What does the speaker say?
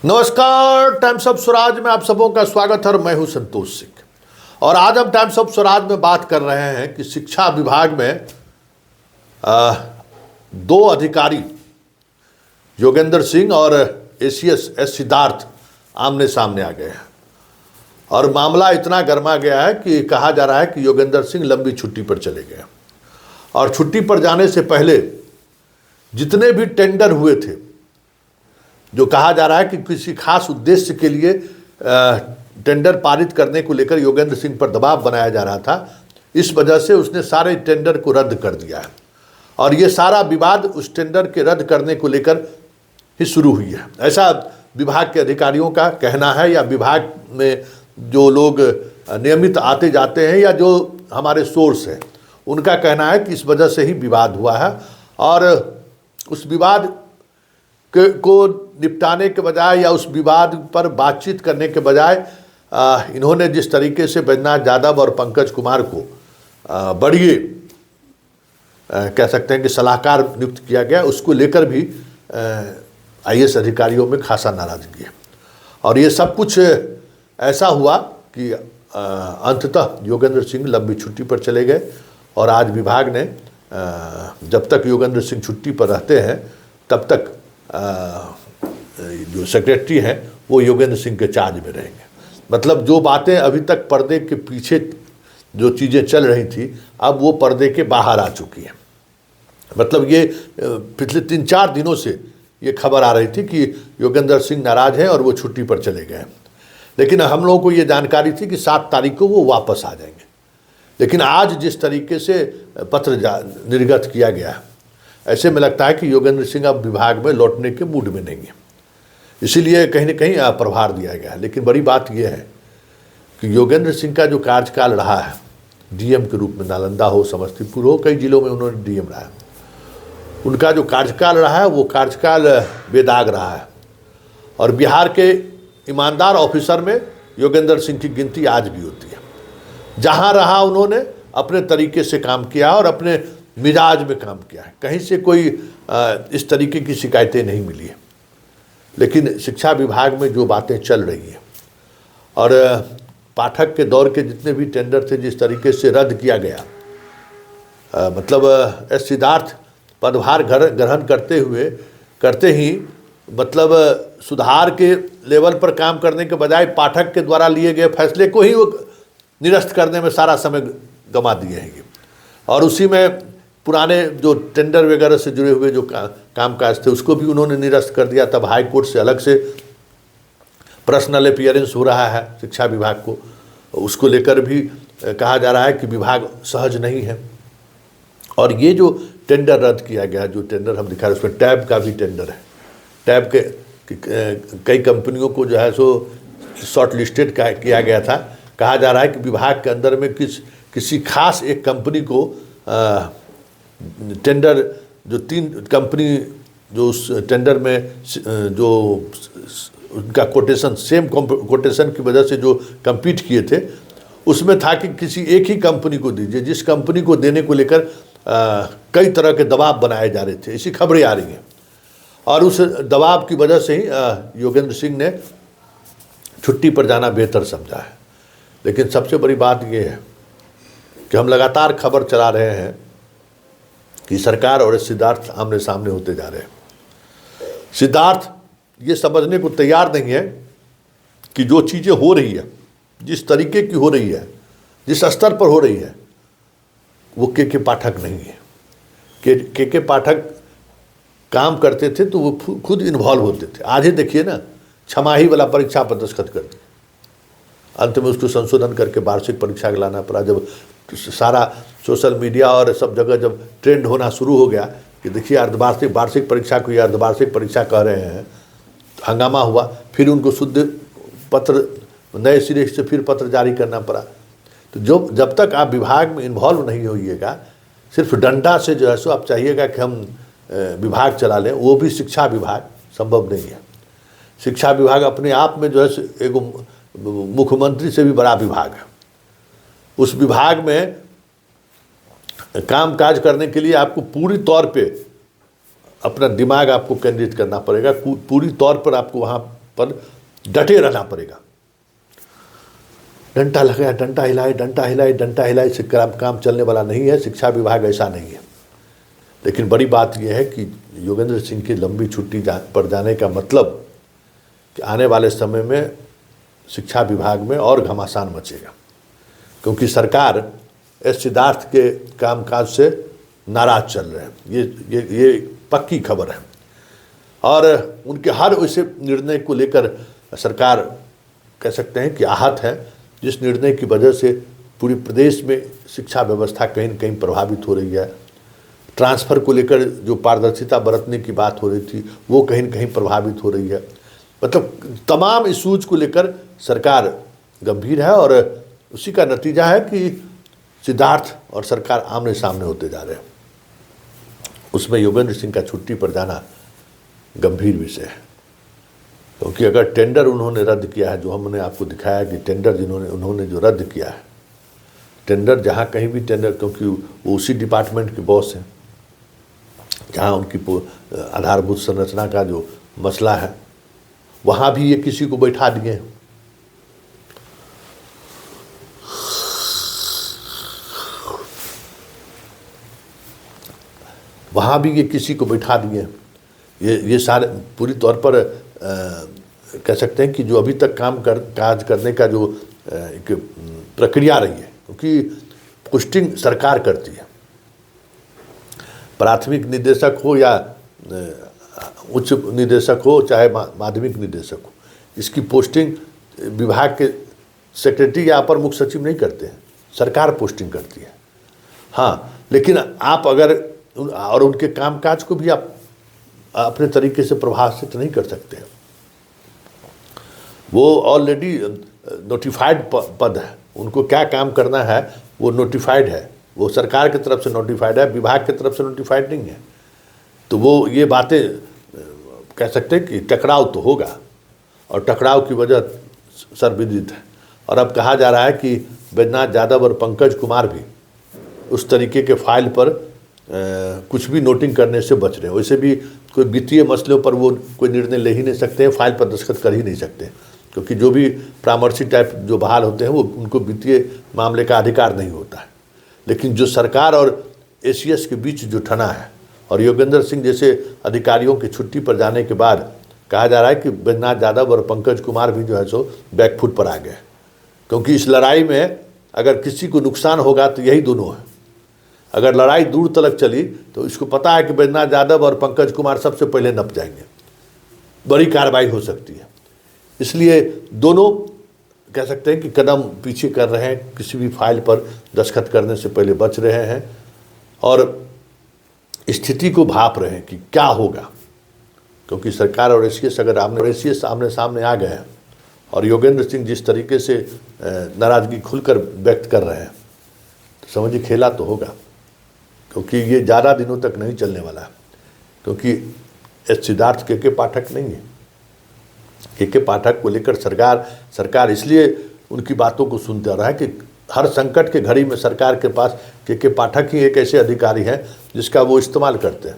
नमस्कार, times of Swaraj में आप सबों का स्वागत है और मैं हूं संतोष सिंह। और आज हम टाइम्स ऑफ स्वराज में बात कर रहे हैं कि शिक्षा विभाग में दो अधिकारी योगेंद्र सिंह और एसीएस एस सिद्धार्थ आमने सामने आ गए हैं और मामला इतना गर्मा गया है कि कहा जा रहा है कि योगेंद्र सिंह लंबी छुट्टी पर चले गए और छुट्टी पर जाने से पहले जितने भी टेंडर हुए थे, जो कहा जा रहा है कि किसी खास उद्देश्य के लिए टेंडर पारित करने को लेकर योगेंद्र सिंह पर दबाव बनाया जा रहा था, इस वजह से उसने सारे टेंडर को रद्द कर दिया है और ये सारा विवाद उस टेंडर के रद्द करने को लेकर ही शुरू हुई है, ऐसा विभाग के अधिकारियों का कहना है। या विभाग में जो लोग नियमित आते जाते हैं या जो हमारे सोर्स हैं, उनका कहना है कि इस वजह से ही विवाद हुआ है और उस विवाद को निपटाने के बजाय या उस विवाद पर बातचीत करने के बजाय इन्होंने जिस तरीके से बैजनाथ यादव और पंकज कुमार को बड़ी कह सकते हैं कि सलाहकार नियुक्त किया गया, उसको लेकर भी आईएएस अधिकारियों में खासा नाराजगी है। और ये सब कुछ ऐसा हुआ कि अंततः योगेंद्र सिंह लंबी छुट्टी पर चले गए और आज विभाग ने जब तक योगेंद्र सिंह छुट्टी पर रहते हैं तब तक जो सेक्रेटरी हैं वो योगेंद्र सिंह के चार्ज में रहेंगे। मतलब जो बातें अभी तक पर्दे के पीछे जो चीज़ें चल रही थी, अब वो पर्दे के बाहर आ चुकी हैं। मतलब ये पिछले 3-4 दिनों से ये खबर आ रही थी कि योगेंद्र सिंह नाराज हैं और वो छुट्टी पर चले गए हैं, लेकिन हम लोगों को ये जानकारी थी कि 7 तारीख को वो वापस आ जाएंगे। लेकिन आज जिस तरीके से पत्र निर्गत किया गया है, ऐसे में लगता है कि योगेंद्र सिंह अब विभाग में लौटने के मूड में नहीं है, इसीलिए कहीं न कहीं प्रभार दिया गया है। लेकिन बड़ी बात यह है कि योगेंद्र सिंह का जो कार्यकाल रहा है डीएम के रूप में, नालंदा हो, समस्तीपुर हो, कई जिलों में उन्होंने डीएम रहा है, उनका जो कार्यकाल रहा है वो कार्यकाल बेदाग रहा है और बिहार के ईमानदार ऑफिसर में योगेंद्र सिंह की गिनती आज भी होती है। जहाँ रहा उन्होंने अपने तरीके से काम किया और अपने मिजाज में काम किया है, कहीं से कोई इस तरीके की शिकायतें नहीं मिली है। लेकिन शिक्षा विभाग में जो बातें चल रही हैं और पाठक के दौर के जितने भी टेंडर थे जिस तरीके से रद्द किया गया, मतलब एस सिद्धार्थ पदभार ग्रहण करते ही मतलब सुधार के लेवल पर काम करने के बजाय पाठक के द्वारा लिए गए फैसले को ही वो निरस्त करने में सारा समय गंवा दिए हैं और उसी में पुराने जो टेंडर वगैरह से जुड़े हुए जो कामकाज थे उसको भी उन्होंने निरस्त कर दिया। तब हाई कोर्ट से अलग से पर्सनल अपीयरेंस हो रहा है शिक्षा विभाग को, उसको लेकर भी कहा जा रहा है कि विभाग सहज नहीं है। और ये जो टेंडर रद्द किया गया, जो टेंडर हम दिखा रहे हैं उसमें टैब का भी टेंडर है, टैब के कई कंपनियों को जो है सो शॉर्ट लिस्टेड किया गया था। कहा जा रहा है कि विभाग के अंदर में किसी खास एक कंपनी को टेंडर, जो 3 कंपनी जो उस टेंडर में जो उनका कोटेशन सेम कोटेशन की वजह से जो कम्पीट किए थे, उसमें था कि किसी एक ही कंपनी को दीजिए, जिस कंपनी को देने को लेकर कई तरह के दबाव बनाए जा रहे थे, ऐसी खबरें आ रही हैं। और उस दबाव की वजह से ही योगेंद्र सिंह ने छुट्टी पर जाना बेहतर समझा है। लेकिन सबसे बड़ी बात यह है कि हम लगातार खबर चला रहे हैं कि सरकार और सिद्धार्थ आमने सामने होते जा रहे हैं। सिद्धार्थ ये समझने को तैयार नहीं है कि जो चीज़ें हो रही है, जिस तरीके की हो रही है, जिस स्तर पर हो रही है, वो के पाठक नहीं है। के पाठक काम करते थे तो वो खुद इन्वॉल्व होते थे। आज ही देखिए ना, छमाही वाला परीक्षा पर दस्तखत कर दिए, अंत में उसको संशोधन करके वार्षिक परीक्षा लाना पड़ा। जब सारा सोशल मीडिया और सब जगह जब ट्रेंड होना शुरू हो गया कि देखिए वार्षिक परीक्षा को ये अर्धवार्षिक परीक्षा कह रहे हैं, हंगामा हुआ। फिर उनको शुद्ध पत्र, नए सिरे से फिर पत्र जारी करना पड़ा। तो जब तक आप विभाग में इन्वॉल्व नहीं होइएगा, सिर्फ डंडा से जो है सो आप चाहिएगा कि हम विभाग चला लें, वो भी शिक्षा विभाग संभव नहीं है। शिक्षा विभाग अपने आप में जो है एक मुख्यमंत्री से भी बड़ा विभाग है। उस विभाग में काम काज करने के लिए आपको पूरी तौर पे अपना दिमाग आपको केंद्रित करना पड़ेगा, पूरी तौर पर आपको वहाँ पर डटे रहना पड़ेगा। डंडा लगाया, डंडा हिलाए, डंडा हिलाए, डंडा हिलाए से काम चलने वाला नहीं है। शिक्षा विभाग ऐसा नहीं है। लेकिन बड़ी बात यह है कि योगेंद्र सिंह की लंबी छुट्टी पर जाने का मतलब कि आने वाले समय में शिक्षा विभाग में और घमासान मचेगा, क्योंकि सरकार एस सिद्धार्थ के कामकाज से नाराज चल रहे हैं। ये पक्की खबर है। और उनके हर उस निर्णय को लेकर सरकार कह सकते हैं कि आहत है, जिस निर्णय की वजह से पूरे प्रदेश में शिक्षा व्यवस्था कहीं न कहीं प्रभावित हो रही है। ट्रांसफ़र को लेकर जो पारदर्शिता बरतने की बात हो रही थी वो कहीं न कहीं प्रभावित हो रही है। मतलब तमाम इशूज़ को लेकर सरकार गंभीर है और उसी का नतीजा है कि सिद्धार्थ और सरकार आमने सामने होते जा रहे हैं। उसमें योगेंद्र सिंह का छुट्टी पर जाना गंभीर विषय है, क्योंकि अगर टेंडर उन्होंने रद्द किया है, जो हमने आपको दिखाया कि टेंडर उन्होंने जो रद्द किया है, टेंडर जहाँ कहीं भी टेंडर, क्योंकि वो उसी डिपार्टमेंट के बॉस हैं जहाँ उनकी आधारभूत संरचना का जो मसला है, वहाँ भी ये किसी को बैठा दिए हैं। वहाँ भी ये किसी को बैठा दिए हैं। ये सारे पूरी तौर पर कह सकते हैं कि जो अभी तक काज करने का जो एक प्रक्रिया रही है, क्योंकि पोस्टिंग सरकार करती है। प्राथमिक निदेशक हो या उच्च निदेशक हो, चाहे माध्यमिक निदेशक हो, इसकी पोस्टिंग विभाग के सेक्रेटरी या अपर मुख्य सचिव नहीं करते हैं, सरकार पोस्टिंग करती है। हाँ, लेकिन आप अगर और उनके कामकाज को भी आप अपने तरीके से प्रभावित नहीं कर सकते हैं। वो ऑलरेडी नोटिफाइड पद है, उनको क्या काम करना है वो नोटिफाइड है, वो सरकार की तरफ से नोटिफाइड है, विभाग की तरफ से नोटिफाइड नहीं है। तो वो ये बातें कह सकते हैं कि टकराव तो होगा, और टकराव की वजह सर्वविदित है। और अब कहा जा रहा है कि बैजनाथ यादव और पंकज कुमार भी उस तरीके के फाइल पर कुछ भी नोटिंग करने से बच रहे हैं। वैसे भी कोई वित्तीय मसलों पर वो कोई निर्णय ले ही नहीं सकते हैं, फाइल पर दस्तखत कर ही नहीं सकते, क्योंकि जो भी परामर्शी टाइप जो बहाल होते हैं वो उनको वित्तीय मामले का अधिकार नहीं होता है। लेकिन जो सरकार और एसीएस के बीच जो ठना है, और योगेंद्र सिंह जैसे अधिकारियों की छुट्टी पर जाने के बाद कहा जा रहा है कि बैजनाथ यादव और पंकज कुमार भी जो है सो बैकफुट पर आ गए, क्योंकि इस लड़ाई में अगर किसी को नुकसान होगा तो यही दोनों है। अगर लड़ाई दूर तक चली तो इसको पता है कि बैजनाथ यादव और पंकज कुमार सबसे पहले नप जाएंगे, बड़ी कार्रवाई हो सकती है। इसलिए दोनों कह सकते हैं कि कदम पीछे कर रहे हैं, किसी भी फाइल पर दस्तखत करने से पहले बच रहे हैं और स्थिति को भाप रहे हैं कि क्या होगा। क्योंकि सरकार और एसीएस अगर आमने सामने आ गए हैं और योगेंद्र सिंह जिस तरीके से नाराज़गी खुलकर व्यक्त कर रहे हैं, तो समझिए खेला तो होगा, क्योंकि ये ज़्यादा दिनों तक नहीं चलने वाला है। क्योंकि एस सिद्धार्थ के पाठक नहीं है। के पाठक को लेकर सरकार इसलिए उनकी बातों को सुनते रहा है कि हर संकट के घड़ी में सरकार के पास के पाठक ही एक ऐसे अधिकारी हैं जिसका वो इस्तेमाल करते हैं।